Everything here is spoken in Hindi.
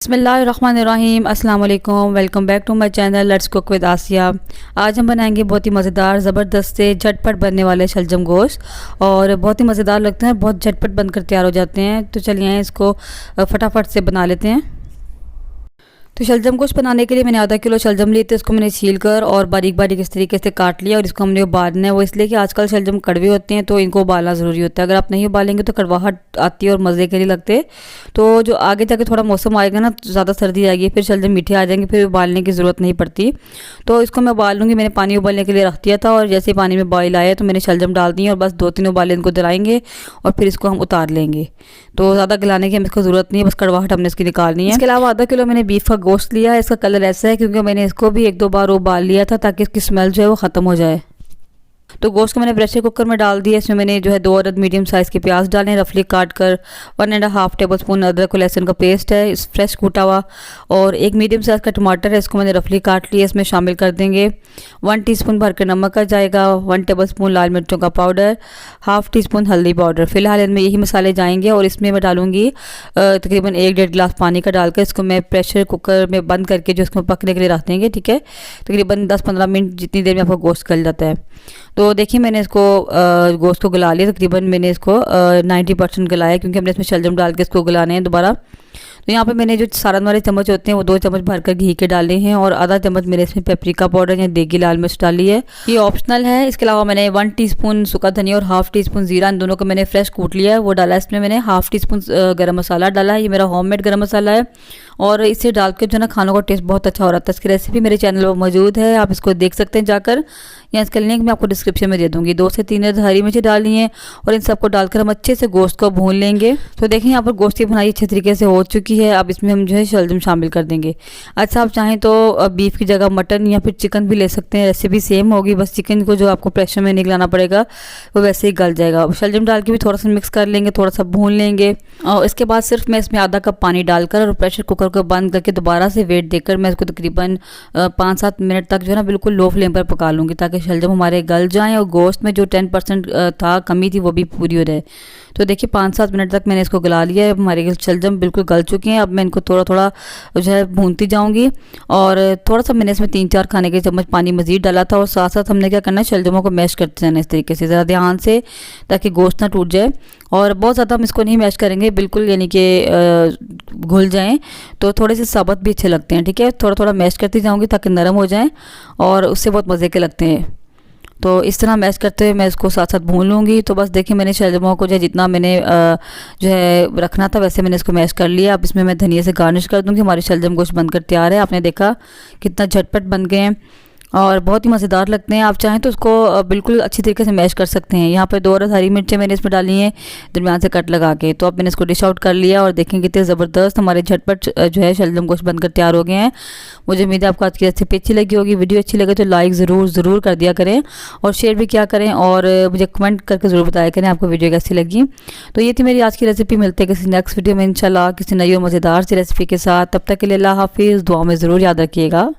बिस्मिल्लाहिर्रहमानिर्रहीम अस्सलाम वालेकुम। Welcome back to my channel let's cook with Asiya. आज हम बनाएंगे बहुत ही मज़ेदार ज़बरदस्त से झटपट बनने वाले शलजम गोश्त, और बहुत ही मज़ेदार लगते हैं, बहुत झटपट बनकर तैयार हो जाते हैं। तो चलिए इसको फटाफट से बना लेते हैं। तो शलजम गोश्त बनाने के लिए मैंने आधा किलो शलजम लिए थे, इसको मैंने छील कर और बारीक बारीक इस तरीके से काट लिया, और इसको हमने उबालना है। वो इसलिए कि आजकल शलजम कड़वे होते हैं तो इनको उबालना ज़रूरी होता है। अगर आप नहीं उबालेंगे तो कड़वाहट आती है और मज़े के नहीं लगते। तो जो आगे जाके थोड़ा मौसम आएगा ना, ज़्यादा सर्दी आएगी, फिर शलजम मीठे आ जाएंगे, फिर उबालने की ज़रूरत नहीं पड़ती। तो इसको मैं उबाल लूँगी। मैंने पानी उबालने के लिए रख दिया था, और जैसे ही पानी में बॉयल आया तो मैंने शलजम डाल दी और बस 2-3 उबाले इनको दिलाएंगे और फिर इसको हम उतार लेंगे। तो ज़्यादा गलाने की हमें इसको ज़रूरत नहीं है, बस कड़वाहट हमने इसकी निकालनी है। इसके अलावा आधा किलो मैंने बीफ का गोश्त लिया है। इसका कलर ऐसा है क्योंकि मैंने इसको भी 1-2 बार उबाल लिया था ताकि इसकी स्मेल जो है वो ख़त्म हो जाए। तो गोश्त को मैंने प्रेशर कुकर में डाल दिया। इसमें मैंने जो है 2 अदद मीडियम साइज़ के प्याज डाले हैं रफली काट कर। 1.5 टेबल स्पून अदरक और लहसुन का पेस्ट है फ्रेश कूटा हुआ, और 1 मीडियम साइज़ का टमाटर है, इसको मैंने रफली काट लिया। इसमें शामिल कर देंगे 1 टीस्पून भर कर नमक आ जाएगा, 1 टेबल स्पून लाल मिर्चों का पाउडर, ½ टीस्पून हल्दी पाउडर। फिलहाल इनमें यही मसाले जाएंगे, और इसमें मैं डालूंगी तकरीबन 1-1.5 गिलास पानी का डालकर इसको मैं प्रेशर कुकर में बंद करके जो इसको पकने के लिए रख देंगे। ठीक है, तकरीबन 10-15 मिनट जितनी देर में आपका गोश्त गल जाता है। तो देखिए मैंने इसको गोश्त को गला लिया। तकरीबन मैंने इसको 90% गलाया, क्योंकि हमने इसमें शलजम डाल के इसको गलाने हैं दोबारा। तो यहाँ पे मैंने जो सालन वाले चम्मच होते हैं वो 2 चम्मच भरकर घी के डाले हैं, और आधा चम्मच मैंने इसमें पेपरिका पाउडर या देगी लाल मिर्च डाली है। ये ऑप्शनल है। इसके अलावा मैंने 1 टीस्पून सूखा धनिया और ½ टीस्पून जीरा, इन दोनों को मैंने फ्रेश कूट लिया है, वो डाला है। इसमें मैंने ½ टीस्पून गरम मसाला डाला है। ये मेरा होममेड गरम मसाला है, और इसे डाल के जो है ना खानों का टेस्ट बहुत अच्छा हो रहा था। इसकी रेसिपी मेरे चैनल पर मौजूद है, आप इसको देख सकते हैं जाकर, या इसका लिंक मैं आपको डिस्क्रिप्शन में दे दूँगी। 2 से 3 हरी मिर्ची डालनी है, और इन सबको डालकर हम अच्छे से गोश्त को भून लेंगे। तो देखें यहाँ पर गोश्त की भुनाई अच्छे तरीके से हो चुकी है। अब इसमें हम जो है शलजम शामिल कर देंगे। अच्छा, आप चाहें तो बीफ की जगह मटन या फिर चिकन भी ले सकते हैं, रेसिपी सेम होगी, बस चिकन को जो आपको प्रेशर में निकलाना पड़ेगा वो वैसे ही गल जाएगा। शलजम डाल के भी थोड़ा सा मिक्स कर लेंगे, थोड़ा सा भून लेंगे, और इसके बाद सिर्फ मैं इसमें आधा कप पानी डालकर और प्रेशर कुकर को बंद करके दोबारा से वेट देकर मैं इसको तकरीबन 5-7 मिनट तक जो है ना बिल्कुल लो फ्लेम पर पका लूँगी, ताकि शलजम हमारे गल जाएँ और गोश्त में जो 10% था कमी थी वो भी पूरी हो जाए। तो देखिए 5-7 मिनट तक मैंने इसको गला लिया है। हमारे शलजम बिल्कुल गल चुके हैं। अब मैं इनको थोड़ा थोड़ा जो है भूनती जाऊंगी, और थोड़ा सा मैंने इसमें 3-4 खाने के चम्मच पानी मज़ीद डाला था, और साथ साथ हमने क्या करना है, शलजमों को मैश करते जाना इस तरीके से ज़रा ध्यान से, ताकि गोश्त ना टूट जाए। और बहुत ज़्यादा हम इसको नहीं मैश करेंगे, बिल्कुल यानी कि घुल जाएँ, तो थोड़े से साबुत भी अच्छे लगते हैं। ठीक है, थोड़ा थोड़ा मैश करती जाऊँगी ताकि नरम हो जाएँ, और उससे बहुत मज़े के लगते हैं। तो इस तरह मैश करते हुए मैं इसको साथ साथ भून लूँगी। तो बस देखिए मैंने शलजमों को जो है जितना मैंने जो है रखना था वैसे मैंने इसको मैश कर लिया। अब इसमें मैं धनिया से गार्निश कर दूँगी। हमारे शलजम गोश्त बनकर तैयार है। आपने देखा कितना झटपट बन गए हैं, और बहुत ही मज़ेदार लगते हैं। आप चाहें तो उसको बिल्कुल अच्छी तरीके से मैश कर सकते हैं। यहाँ पर 2 अदद हरी मिर्चें मैंने इसमें डाली हैं दरमियान से कट लगा के। तो अब मैंने इसको डिश आउट कर लिया, और देखें कितने ज़बरदस्त हमारे झटपट जो है शलजम गोश्त बनकर तैयार हो गए हैं। मुझे उम्मीद है आपको आज की रेसिपी अच्छी लगी होगी। वीडियो अच्छी लगे तो लाइक ज़रूर कर दिया करें, और शेयर भी किया करें, और मुझे कमेंट करके ज़रूर बताया करें आपको वीडियो कैसी लगी। तो ये थी मेरी आज की रेसिपी। मिलते हैं किसी नेक्स्ट वीडियो में इंशाल्लाह किसी नई और मज़ेदार सी रेसिपी के साथ। तब तक के लिए अल्लाह हाफिज़। दुआ में ज़रूर याद रखिएगा।